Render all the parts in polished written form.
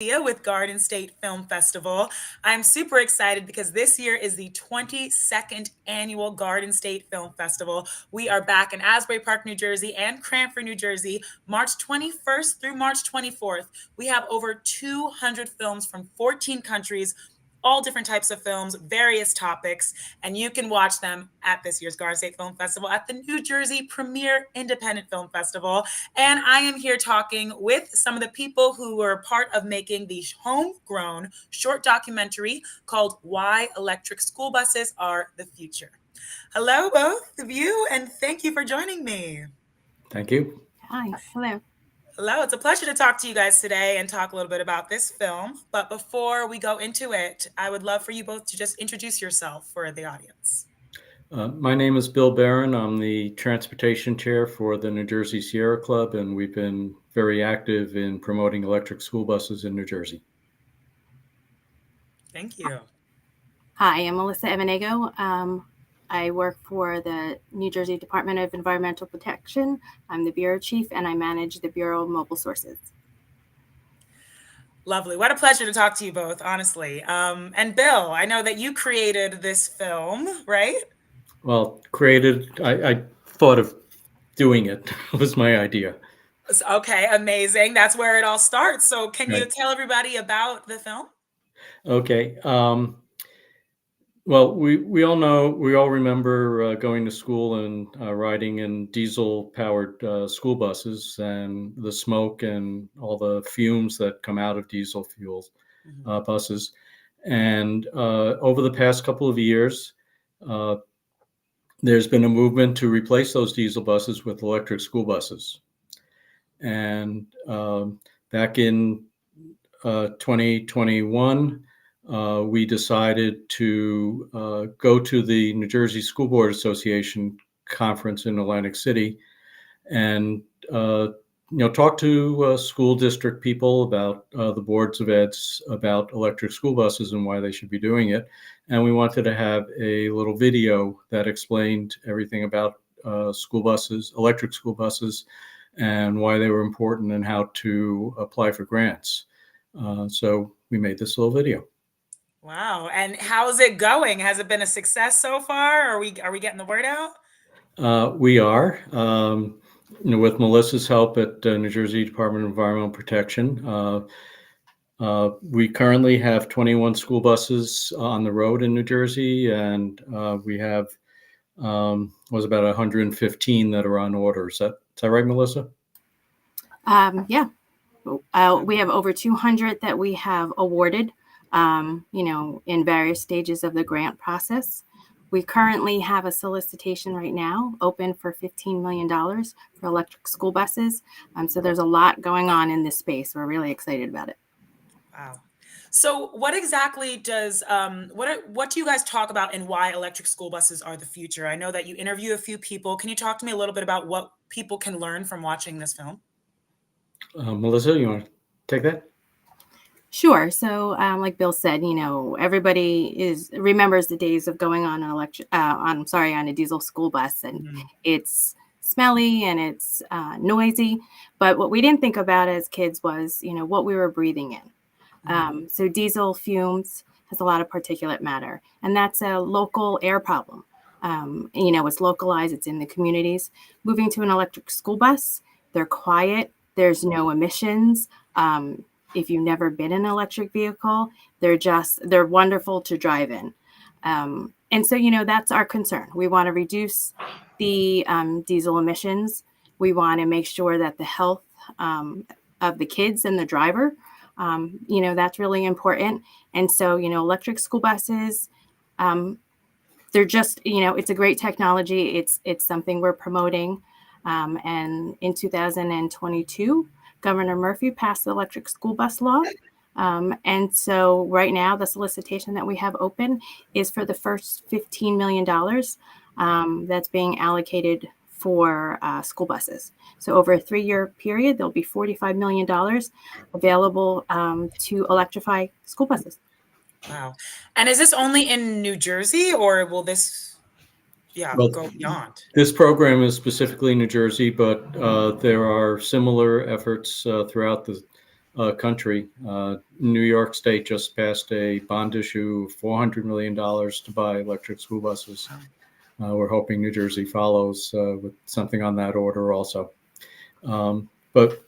with Garden State Film Festival. I'm super excited because this year is the 22nd annual Garden State Film Festival. We are back in Asbury Park, New Jersey and Cranford, New Jersey, March 21st through March 24th. We have over 200 films from 14 countries, all different types of films, various topics, and you can watch them at this year's Garden State Film Festival at the New Jersey Premier Independent Film Festival. And I am here talking with some of the people who were part of making the homegrown short documentary called Why Electric School Buses Are the Future. Hello, both of you, and thank you for joining me. Thank you. Hi, hello. Hello, it's a pleasure to talk to you guys today and talk a little bit about this film. But before we go into it, I would love for you both to just introduce yourself for the audience. My name is Bill Barron. I'm the transportation chair for the New Jersey Sierra Club, and we've been very active in promoting electric school buses in New Jersey. Thank you. Hi, I'm Melissa Evanego. I work for the New Jersey Department of Environmental Protection. I'm the bureau chief, and I manage the Bureau of Mobile Sources. Lovely. What a pleasure to talk to you both, honestly. And Bill, I know that you created this film, right? Well, I thought of doing it. It was my idea. Okay, amazing. That's where it all starts. So can you Right. tell everybody about the film? Okay. Well, we all remember going to school and riding in diesel-powered school buses and the smoke and all the fumes that come out of diesel fuels buses. And over the past couple of years, there's been a movement to replace those diesel buses with electric school buses. And back in 2021, we decided to go to the New Jersey School Board Association conference in Atlantic City and talk to school district people about the boards of eds about electric school buses and why they should be doing it. And we wanted to have a little video that explained everything about school buses, electric school buses, and why they were important and how to apply for grants. So we made this little video. Wow. And how's it going? Has it been a success so far? Are we getting the word out? We are. With Melissa's help at New Jersey Department of Environmental Protection, we currently have 21 school buses on the road in New Jersey, and we have was about 115 that are on order. Is that right, Melissa? Yeah. We have over 200 that we have awarded, in various stages of the grant process. We currently have a solicitation right now open for $15 million for electric school buses. So there's a lot going on in this space. We're really excited about it. Wow. So what exactly does, what do you guys talk about and why electric school buses are the future? I know that you interview a few people. Can you talk to me a little bit about what people can learn from watching this film? Melissa, you want to take that? Sure. So, like Bill said, everybody remembers the days of going on on a diesel school bus, and it's smelly and it's noisy. But what we didn't think about as kids was, what we were breathing in. So diesel fumes has a lot of particulate matter, and that's a local air problem. It's localized. It's in the communities. Moving to an electric school bus, they're quiet. There's no emissions. If you've never been in an electric vehicle, they're wonderful to drive in. And so, that's our concern. We want to reduce the diesel emissions. We want to make sure that the health of the kids and the driver, that's really important. And so, electric school buses, they're just, it's a great technology. It's something we're promoting. And in 2022, Governor Murphy passed the electric school bus law. And so right now, the solicitation that we have open is for the first $15 million that's being allocated for school buses. So over a 3-year period, there'll be $45 million available to electrify school buses. Wow. And is this only in New Jersey, or will this go beyond? This program is specifically New Jersey, but there are similar efforts throughout the country. New York State just passed a bond issue of $400 million to buy electric school buses. We're hoping New Jersey follows with something on that order also. But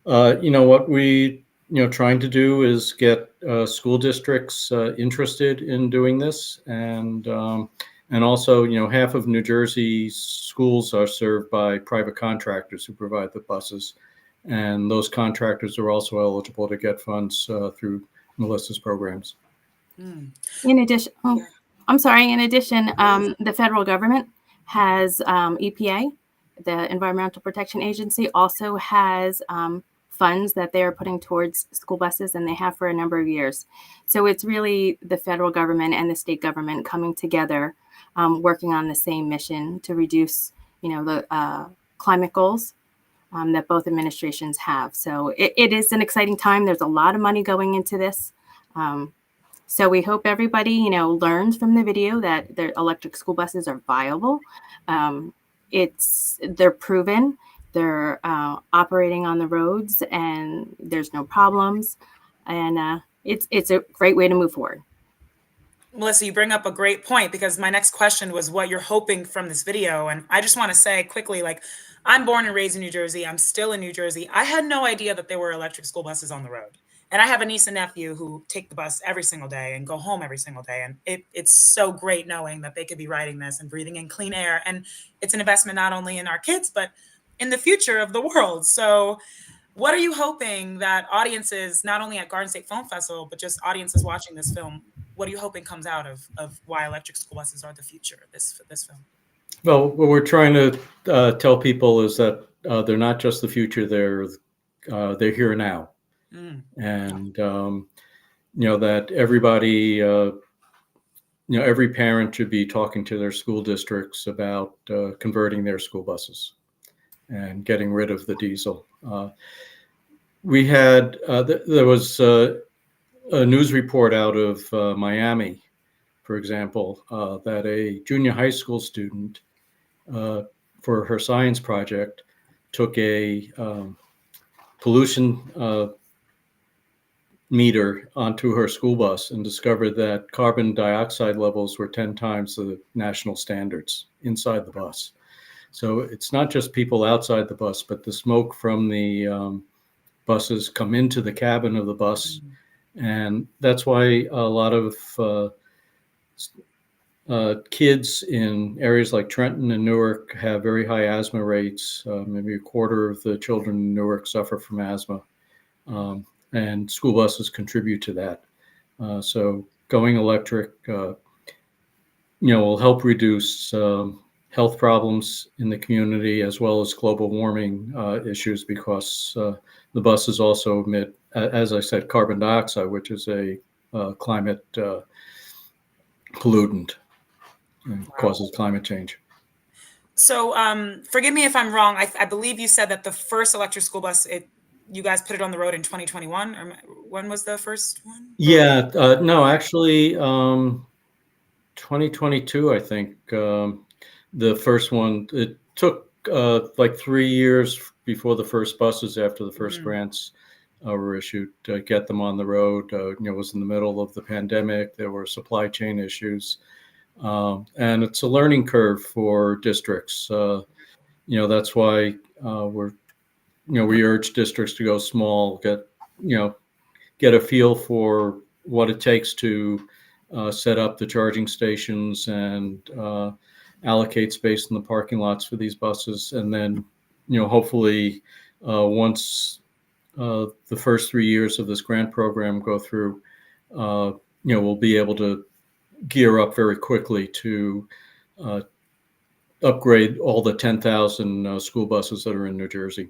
what we trying to do is get school districts interested in doing this, and also half of New Jersey's schools are served by private contractors who provide the buses, and those contractors are also eligible to get funds through Melissa's programs. In addition, I'm sorry. In addition, the federal government has EPA, the Environmental Protection Agency, also has funds that they are putting towards school buses, and they have for a number of years. So it's really the federal government and the state government coming together, working on the same mission to reduce, the climate goals that both administrations have. So it is an exciting time. There's a lot of money going into this. So we hope everybody, learns from the video that their electric school buses are viable. They're proven. They're operating on the roads, and there's no problems. And it's a great way to move forward. Melissa, you bring up a great point, because my next question was what you're hoping from this video. And I just want to say quickly, I'm born and raised in New Jersey. I'm still in New Jersey. I had no idea that there were electric school buses on the road. And I have a niece and nephew who take the bus every single day and go home every single day. And it's so great knowing that they could be riding this and breathing in clean air. And it's an investment not only in our kids, but in the future of the world. So what are you hoping that audiences, not only at Garden State Film Festival, but just audiences watching this film, what are you hoping comes out of why electric school buses are the future of this film? Well, what we're trying to tell people is that they're not just the future; they're here now, and that everybody, every parent should be talking to their school districts about converting their school buses and getting rid of the diesel. We had there was a news report out of Miami, for example, that a junior high school student for her science project took a pollution meter onto her school bus and discovered that carbon dioxide levels were 10 times the national standards inside the bus. So it's not just people outside the bus, but the smoke from the buses come into the cabin of the bus. And that's why a lot of kids in areas like Trenton and Newark have very high asthma rates. Maybe a quarter of the children in Newark suffer from asthma. And school buses contribute to that. So going electric, will help reduce health problems in the community, as well as global warming issues, because the buses also emit, as I said, carbon dioxide, which is a climate pollutant and causes climate change. So forgive me if I'm wrong. I believe you said that the first electric school bus, you guys put it on the road in 2021, or when was the first one? Yeah, no, actually, 2022, I think. The first one, it took like 3 years before the first buses, after the first grants were issued, to get them on the road. It was in the middle of the pandemic. There were supply chain issues. And it's a learning curve for districts. That's why we urge districts to go small, get a feel for what it takes to set up the charging stations and allocate space in the parking lots for these buses. And then, hopefully once the first 3 years of this grant program go through, we'll be able to gear up very quickly to upgrade all the 10,000 school buses that are in New Jersey.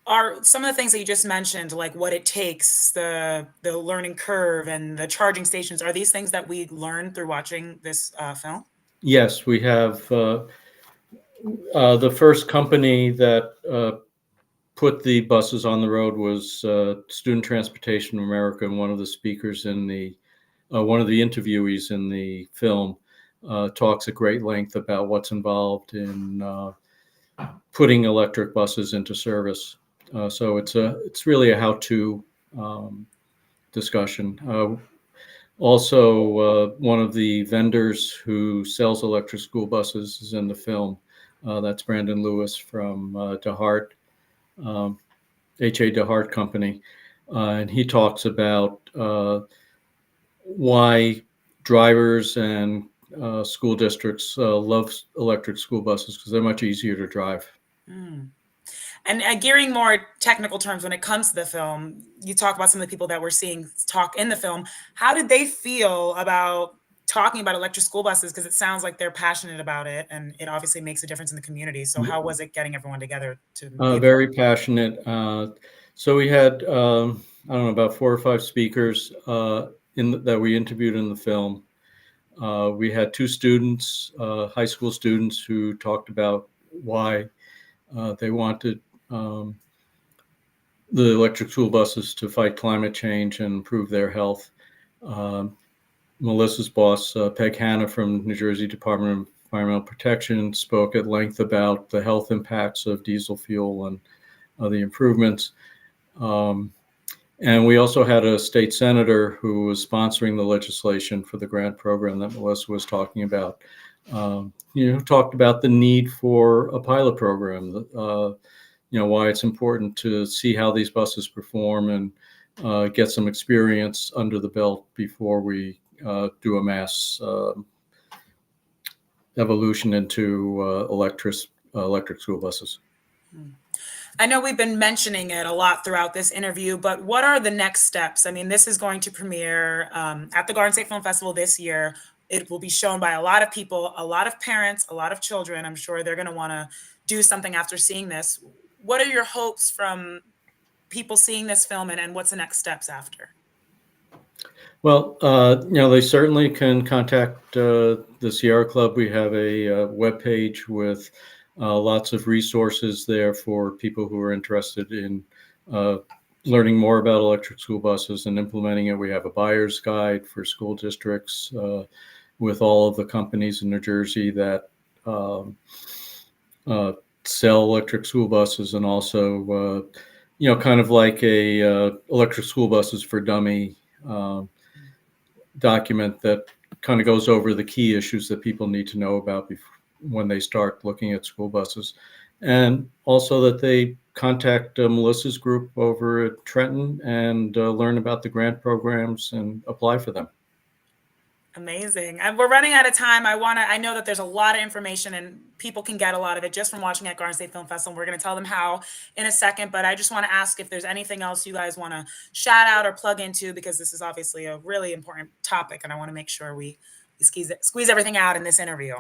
Are some of the things that you just mentioned, like what it takes, the learning curve and the charging stations, are these things that we learned through watching this film? Yes, we have. The first company that put the buses on the road was Student Transportation of America, and one of the speakers in one of the interviewees in the film talks at great length about what's involved in putting electric buses into service. So it's really a how-to discussion. Also, one of the vendors who sells electric school buses is in the film. That's Brandon Lewis from DeHart, H.A. DeHart Company. And he talks about why drivers and school districts love electric school buses because they're much easier to drive. Mm. And gearing more technical terms when it comes to the film, you talk about some of the people that we're seeing talk in the film. How did they feel about talking about electric school buses? Because it sounds like they're passionate about it, and it obviously makes a difference in the community. So how was it getting everyone together to be Very passionate. So we had, I don't know, about 4 or 5 speakers that we interviewed in the film. We had 2 students, high school students, who talked about why they wanted the electric school buses to fight climate change and improve their health. Melissa's boss, Peg Hanna from New Jersey Department of Environmental Protection, spoke at length about the health impacts of diesel fuel and the improvements. And we also had a state senator who was sponsoring the legislation for the grant program that Melissa was talking about. Talked about the need for a pilot program, why it's important to see how these buses perform and get some experience under the belt before we do a mass evolution into electric school buses. I know we've been mentioning it a lot throughout this interview, but what are the next steps? I mean, this is going to premiere at the Garden State Film Festival this year. It will be shown by a lot of people, a lot of parents, a lot of children. I'm sure they're going to want to do something after seeing this. What are your hopes from people seeing this film, and what's the next steps after? Well, they certainly can contact the Sierra Club. We have a webpage with lots of resources there for people who are interested in learning more about electric school buses and implementing it. We have a buyer's guide for school districts with all of the companies in New Jersey that sell electric school buses, and also, kind of like a electric school buses for dummy document that kind of goes over the key issues that people need to know about when they start looking at school buses. And also that they contact Melissa's group over at Trenton and learn about the grant programs and apply for them. Amazing. And we're running out of time. I know that there's a lot of information and people can get a lot of it just from watching at Garden State Film Festival. We're going to tell them how in a second, but I just want to ask if there's anything else you guys want to shout out or plug into, because this is obviously a really important topic and I want to make sure we squeeze everything out in this interview.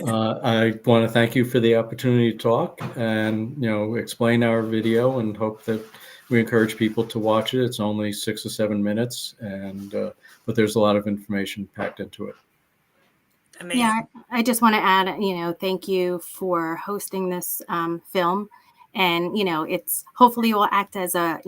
I want to thank you for the opportunity to talk and, explain our video, and hope that we encourage people to watch it. It's only 6 or 7 minutes, but there's a lot of information packed into it. Amazing. Yeah, I just want to add, thank you for hosting this film. And, it's hopefully will act as a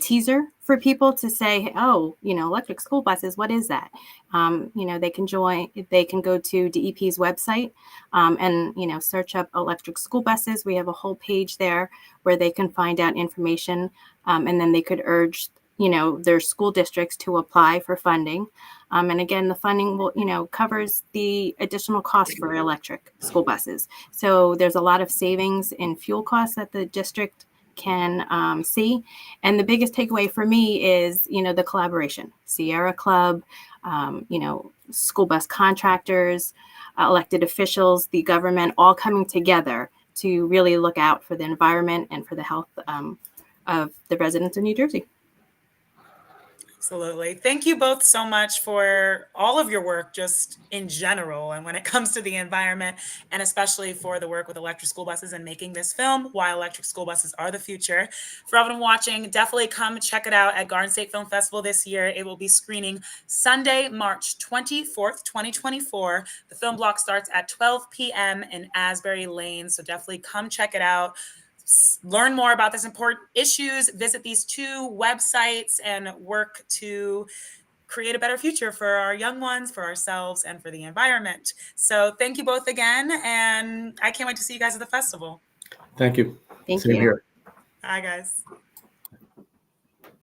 teaser for people to say, oh, electric school buses, what is that? They can go to DEP's website and, search up electric school buses. We have a whole page there where they can find out information, and then they could urge their school districts to apply for funding. And again, the funding will, covers the additional costs for electric school buses. So there's a lot of savings in fuel costs that the district can see. And the biggest takeaway for me is, the collaboration. Sierra Club, school bus contractors, elected officials, the government, all coming together to really look out for the environment and for the health of the residents of New Jersey. Absolutely. Thank you both so much for all of your work just in general, and when it comes to the environment, and especially for the work with electric school buses and making this film, Why Electric School Buses Are the Future. For everyone watching, definitely come check it out at Garden State Film Festival this year. It will be screening Sunday, March 24th, 2024. The film block starts at 12 p.m. in Asbury Lane, so definitely come check it out. Learn more about this important issues, visit these 2 websites, and work to create a better future for our young ones, for ourselves, and for the environment. So thank you both again, and I can't wait to see you guys at the festival. Thank you. Thank Same you. here. Bye, guys.